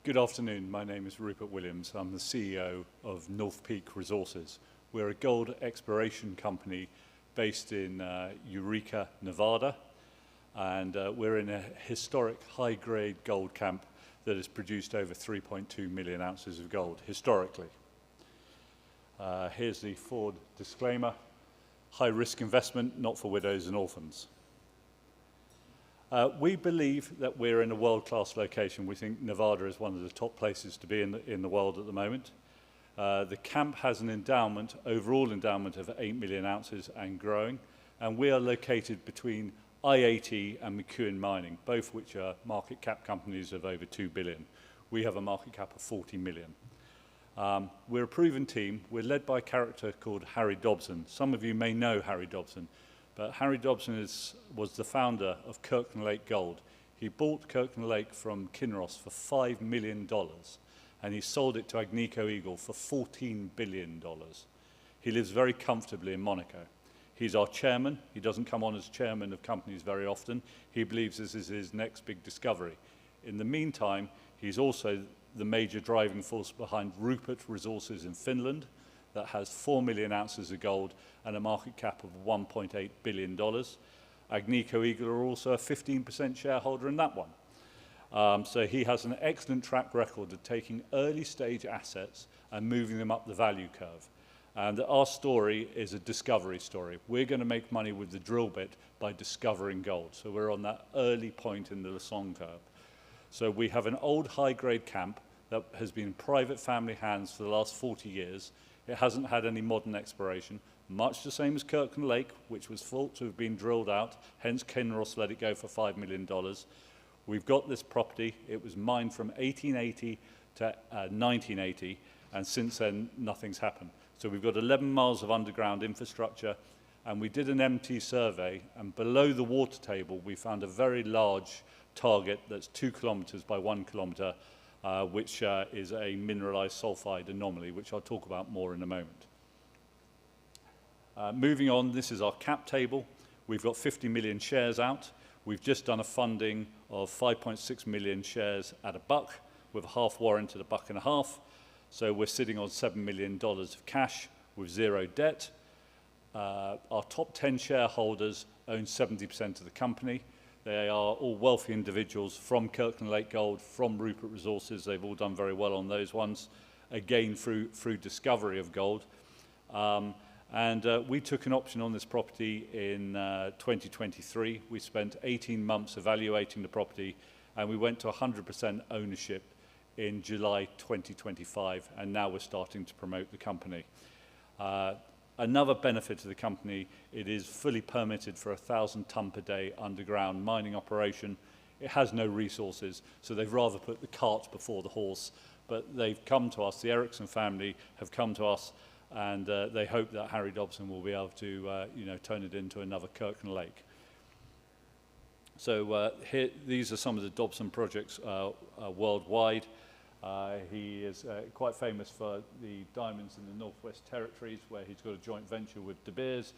Good afternoon. My name is Rupert Williams. I'm the CEO of North Peak Resources. We're a gold exploration company based in Eureka, Nevada, and we're in a historic high-grade gold camp that has produced over 3.2 million ounces of gold historically. Here's the forward disclaimer: high-risk investment, not for widows and orphans. We believe that we're in a world-class location. We think Nevada is one of the top places to be in the world at the moment. The camp has an endowment, overall endowment of 8 million ounces and growing, and we are located between I-80 and McEwen Mining, both which are market cap companies of over 2 billion. We have a market cap of 40 million. We're a proven team. We're led by a character called Harry Dobson. Some of you may know Harry Dobson. But Harry Dobson was the founder of Kirkland Lake Gold. He bought Kirkland Lake from Kinross for $5 million, and he sold it to Agnico Eagle for $14 billion. He lives very comfortably in Monaco. He's our chairman. He doesn't come on as chairman of companies very often. He believes this is his next big discovery. In the meantime, he's also the major driving force behind Rupert Resources in Finland, that has 4 million ounces of gold and a market cap of $1.8 billion. Agnico Eagle are also a 15% shareholder in that one. So he has an excellent track record of taking early stage assets and moving them up the value curve. And our story is a discovery story. We're going to make money with the drill bit by discovering gold. So we're on that early point in the Lassonde curve. So we have an old high-grade camp that has been in private family hands for the last 40 years. It hasn't had any modern exploration, much the same as Kirkland Lake, which was thought to have been drilled out, hence Kinross let it go for $5 million. We've got this property. It was mined from 1880 to 1980, and since then, nothing's happened. So we've got 11 miles of underground infrastructure, and we did an MT survey, and below the water table, we found a very large target that's 2 kilometers by 1 kilometer, which is a mineralized sulfide anomaly, which I'll talk about more in a moment. Moving on, this is our cap table. We've got 50 million shares out. We've just done a funding of 5.6 million shares at $1, with a half warrant at $1.50. So we're sitting on $7 million of cash with 0 debt. Our top 10 shareholders own 70% of the company. They are all wealthy individuals from Kirkland Lake Gold, from Rupert Resources. They've all done very well on those ones, again, through discovery of gold. We took an option on this property in 2023. We spent 18 months evaluating the property, and we went to 100% ownership in July 2025, and now we're starting to promote the company. Another benefit to the company, it is fully permitted for 1,000 ton per day underground mining operation. It has no resources, so they've rather put the cart before the horse. But they've come to us, the Ericsson family have come to us, and they hope that Harry Dobson will be able to turn it into another Kirkland Lake. So here, these are some of the Dobson projects worldwide. He is quite famous for the diamonds in the Northwest Territories, where he's got a joint venture with De Beers.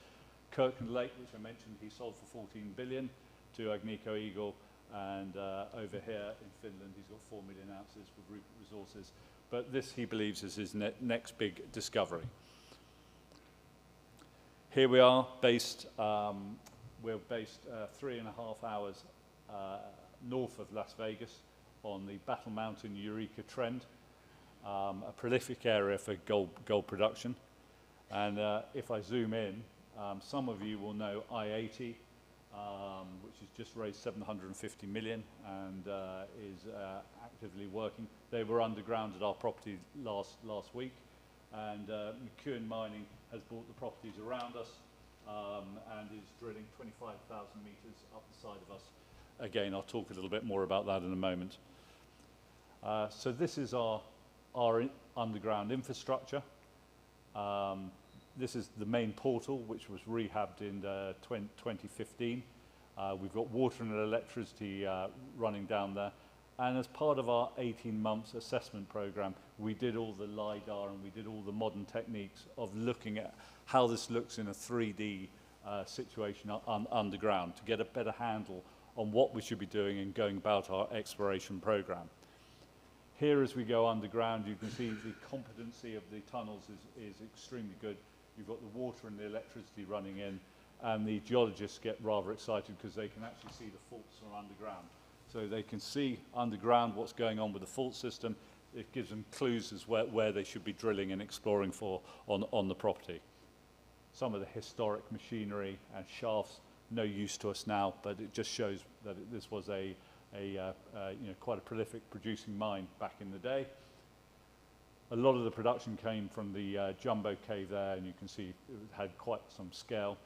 Kirkland Lake, which I mentioned, he sold for 14 billion to Agnico Eagle. And over here in Finland, he's got 4 million ounces with Rupert Resources. But this, he believes, is his next big discovery. Here we are, we're based 3.5 hours north of Las Vegas, on the Battle Mountain Eureka Trend, a prolific area for gold production. And if I zoom in, some of you will know I-80, which has just raised 750 million and is actively working. They were underground at our property last week, and McEwen Mining has bought the properties around us and is drilling 25,000 meters up the side of us. Again, I'll talk a little bit more about that in a moment. So this is our underground infrastructure. This is the main portal, which was rehabbed in 2015. We've got water and electricity running down there. And as part of our 18 months assessment program, we did all the LiDAR and we did all the modern techniques of looking at how this looks in a 3D situation underground to get a better handle on what we should be doing and going about our exploration program. Here, as we go underground, you can see the competency of the tunnels is extremely good. You've got the water and the electricity running in, and the geologists get rather excited because they can actually see the faults from underground. So they can see underground what's going on with the fault system. It gives them clues as where they should be drilling and exploring for on the property. Some of the historic machinery and shafts, no use to us now, but it just shows that this was quite a prolific producing mine back in the day. A lot of the production came from the jumbo cave there, and you can see it had quite some scale.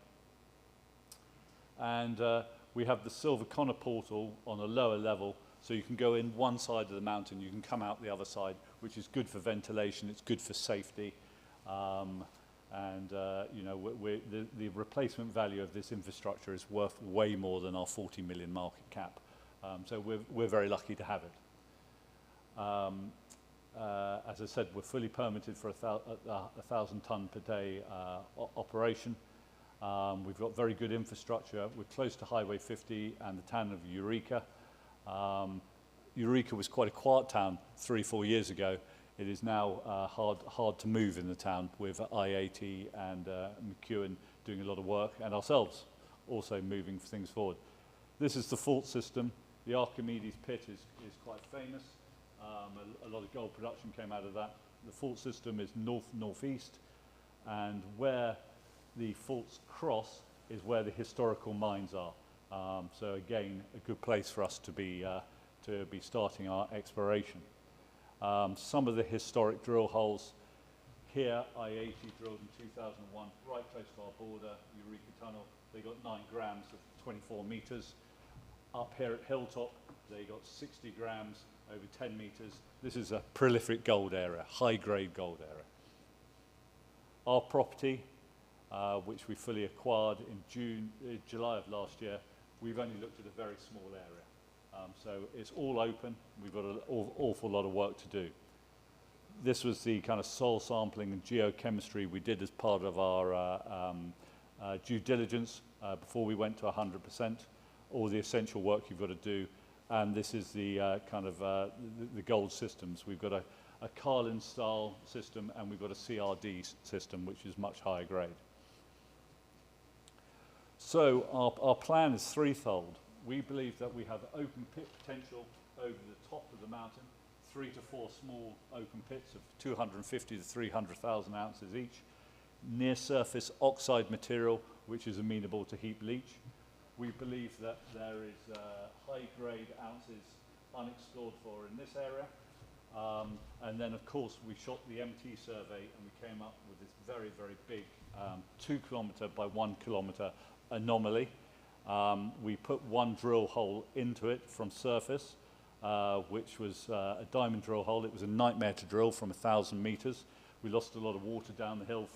And we have the Silver Connor portal on a lower level, so you can go in one side of the mountain, you can come out the other side, which is good for ventilation, it's good for safety. The replacement value of this infrastructure is worth way more than our 40 million market cap. So we're very lucky to have it. As I said, we're fully permitted for a 1,000 ton per day operation. We've got very good infrastructure. We're close to Highway 50 and the town of Eureka. Eureka was quite a quiet town 3-4 years ago. It is now hard to move in the town, with I-80 and McEwen doing a lot of work, and ourselves also moving things forward. This is the fault system. The Archimedes pit is quite famous. A lot of gold production came out of that. The fault system is north-northeast, and where the faults cross is where the historical mines are. So again, a good place for us to be starting our exploration. Some of the historic drill holes here, I-80 drilled in 2001, right close to our border, Eureka Tunnel. They got 9 grams of 24 meters. Up here at Hilltop, they got 60 grams over 10 meters. This is a prolific gold area, high-grade gold area. Our property, which we fully acquired in July of last year, we've only looked at a very small area. So it's all open. We've got an awful lot of work to do. This was the kind of soil sampling and geochemistry we did as part of our due diligence before we went to 100%. All the essential work you've got to do. And this is the the gold systems. We've got a Carlin style system, and we've got a CRD system, which is much higher grade. So our plan is threefold. We believe that we have open pit potential over the top of the mountain, 3 to 4 small open pits of 250 to 300,000 ounces each, near surface oxide material, which is amenable to heap leach. We believe that there is high-grade ounces unexplored for in this area. And then, of course, we shot the MT survey, and we came up with this very, very big 2 kilometre by 1 kilometre anomaly. We put one drill hole into it from surface, which was a diamond drill hole. It was a nightmare to drill from 1,000 metres. We lost a lot of water down the hill,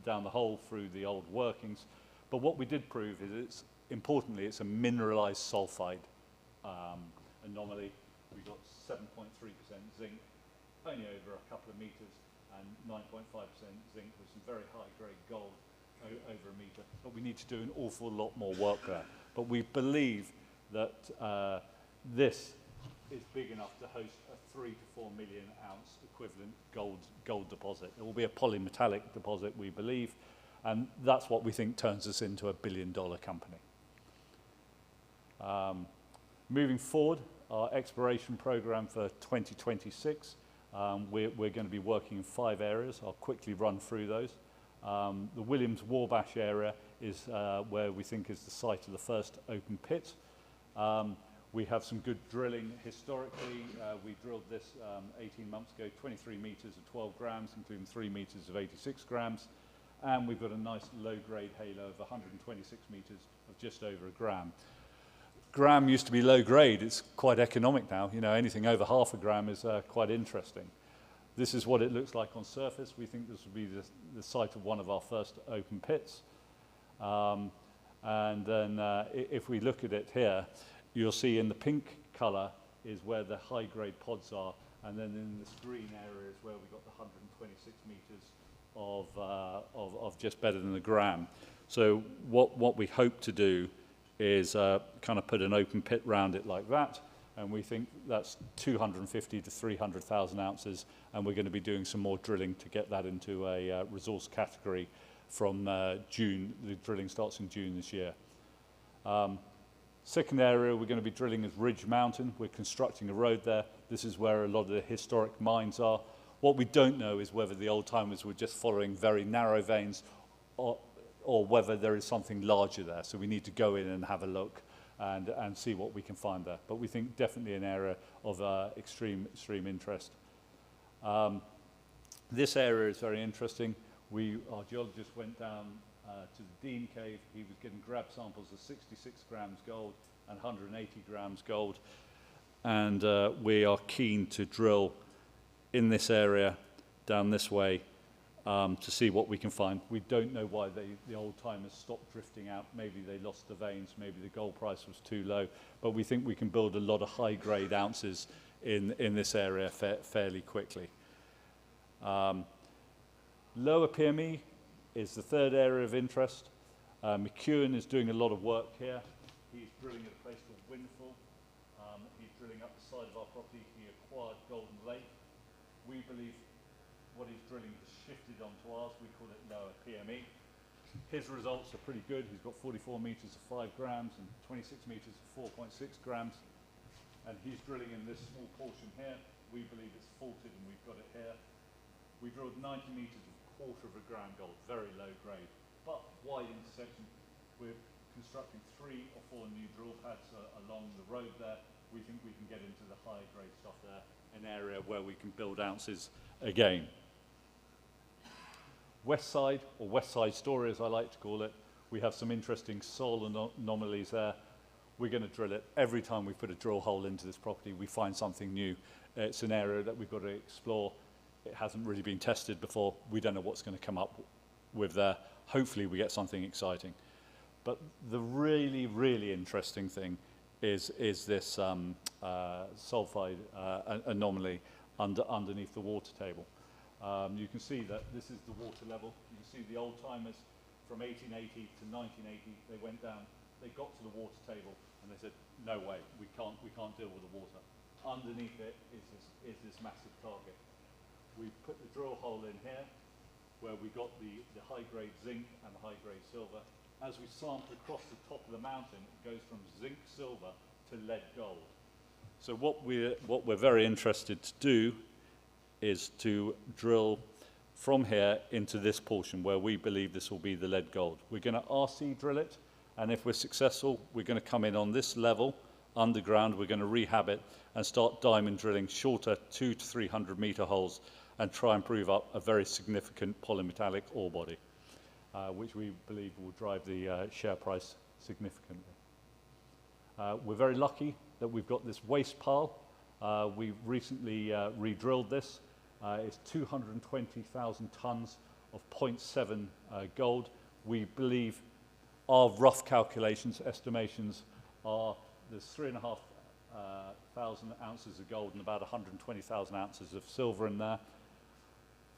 down the hole through the old workings. But what we did prove is importantly, it's a mineralized sulfide anomaly. We got 7.3% zinc, only over a couple of meters, and 9.5% zinc with some very high-grade gold over a meter. But we need to do an awful lot more work there. But we believe that this is big enough to host a 3 to 4 million ounce equivalent gold deposit. It will be a polymetallic deposit, we believe, and that's what we think turns us into a billion-dollar company. Moving forward, our exploration program for 2026, we're going to be working in 5 areas. I'll quickly run through those. The Williams-Wabash area is where we think is the site of the first open pit. We have some good drilling historically. We drilled this 18 months ago, 23 meters of 12 grams, including 3 meters of 86 grams. And we've got a nice low-grade halo of 126 meters of just over a gram. Gram used to be low grade. It's quite economic now. You know, anything over half a gram is quite interesting. This is what it looks like on surface. We think this will be the site of one of our first open pits. And then if we look at it here, you'll see in the pink color is where the high-grade pods are, and then in this green area is where we got the 126 meters of just better than a gram. So what we hope to do is kind of put an open pit round it like that, and we think that's 250 to 300,000 ounces, and we're going to be doing some more drilling to get that into a resource category from June. The drilling starts in June this year. Second area we're going to be drilling is Ridge Mountain. We're constructing a road there. This is where a lot of the historic mines are. What we don't know is whether the old timers were just following very narrow veins or whether there is something larger there. So we need to go in and have a look and see what we can find there. But we think definitely an area of extreme interest. This area is very interesting. Our geologist went down to the Dean Cave. He was getting grab samples of 66 grams gold and 180 grams gold. And we are keen to drill in this area down this way to see what we can find. We don't know why the old timers stopped drifting out. Maybe they lost the veins, maybe the gold price was too low, but we think we can build a lot of high-grade ounces in this area fairly quickly. Lower PME is the third area of interest. McEwen is doing a lot of work here. He's drilling at a place called Windfall. He's drilling up the side of our property. He acquired Golden Lake. We believe what he's drilling has shifted onto ours. We call it lower PME. His results are pretty good. He's got 44 meters of 5 grams and 26 meters of 4.6 grams. And he's drilling in this small portion here. We believe it's faulted and we've got it here. We drilled 90 meters of 1/4 of a gram gold, very low grade, but wide intersection. We're constructing 3 or 4 new drill pads along the road there. We think we can get into the higher grade stuff there, an area where we can build ounces again. West side, or West Side Story as I like to call it, we have some interesting soil anomalies there. We're going to drill it. Every time we put a drill hole into this property, we find something new. It's an area that we've got to explore. It hasn't really been tested before. We don't know what's going to come up with there. Hopefully we get something exciting. But the really interesting thing is this sulfide anomaly underneath the water table. You can see that this is the water level. You can see the old timers from 1880 to 1980, they went down, they got to the water table and they said, no way, we can't deal with the water. Underneath it is this massive target. We put the drill hole in here where we got the high-grade zinc and the high-grade silver. As we sample across the top of the mountain, it goes from zinc silver to lead gold. So what we're very interested to do is to drill from here into this portion where we believe this will be the lead gold. We're going to RC drill it, and if we're successful, we're going to come in on this level underground. We're going to rehab it and start diamond drilling shorter 200 to 300 meter holes and try and prove up a very significant polymetallic ore body, which we believe will drive the share price significantly. We're very lucky that we've got this waste pile. We recently re-drilled this. It's 220,000 tons of 0.7 gold. We believe our rough calculations, estimations are there's 3,500 ounces of gold and about 120,000 ounces of silver in there.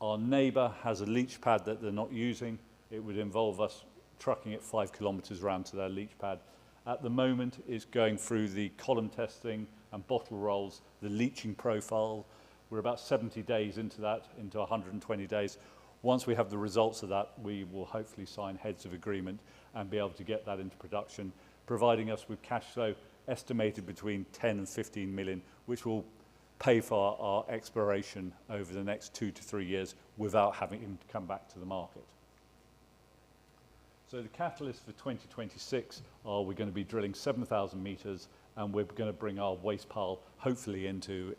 Our neighbour has a leach pad that they're not using. It would involve us trucking it 5 kilometres around to their leach pad. At the moment, it's going through the column testing and bottle rolls, the leaching profile. We're about 70 days into that, into 120 days. Once we have the results of that, we will hopefully sign heads of agreement and be able to get that into production, providing us with cash flow estimated between 10 and 15 million, which will pay for our exploration over the next 2 to 3 years without having to come back to the market. So the catalyst for 2026 are we're going to be drilling 7,000 meters and we're going to bring our waste pile hopefully into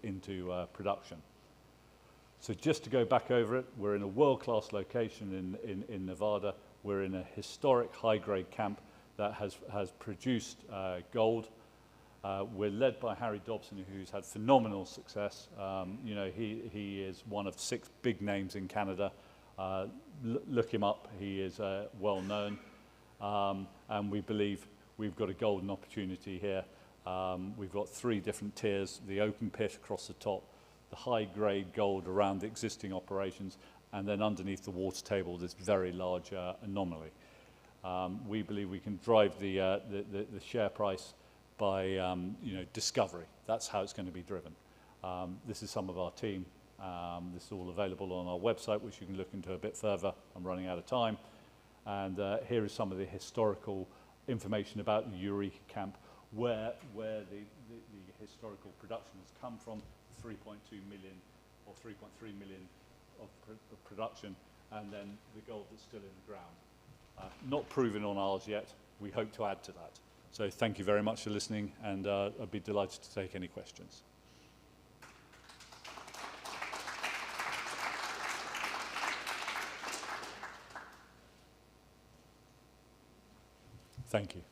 production. So just to go back over it, we're in a world-class location in Nevada. We're in a historic high-grade camp that has produced gold. We're led by Harry Dobson, who's had phenomenal success. You know, he is one of 6 big names in Canada. Look him up, he is well known. And we believe we've got a golden opportunity here. We've got 3 different tiers, the open pit across the top, the high-grade gold around the existing operations, and then underneath the water table, this very large anomaly. We believe we can drive the share price by you know, discovery. That's how it's going to be driven. This is some of our team. This is all available on our website, which you can look into a bit further. I'm running out of time. And here is some of the historical information about the Eureka camp, where the historical production has come from, 3.2 million or 3.3 million of production, and then the gold that's still in the ground. Not proven on ours yet. We hope to add to that. So thank you very much for listening, and I'd be delighted to take any questions. Thank you.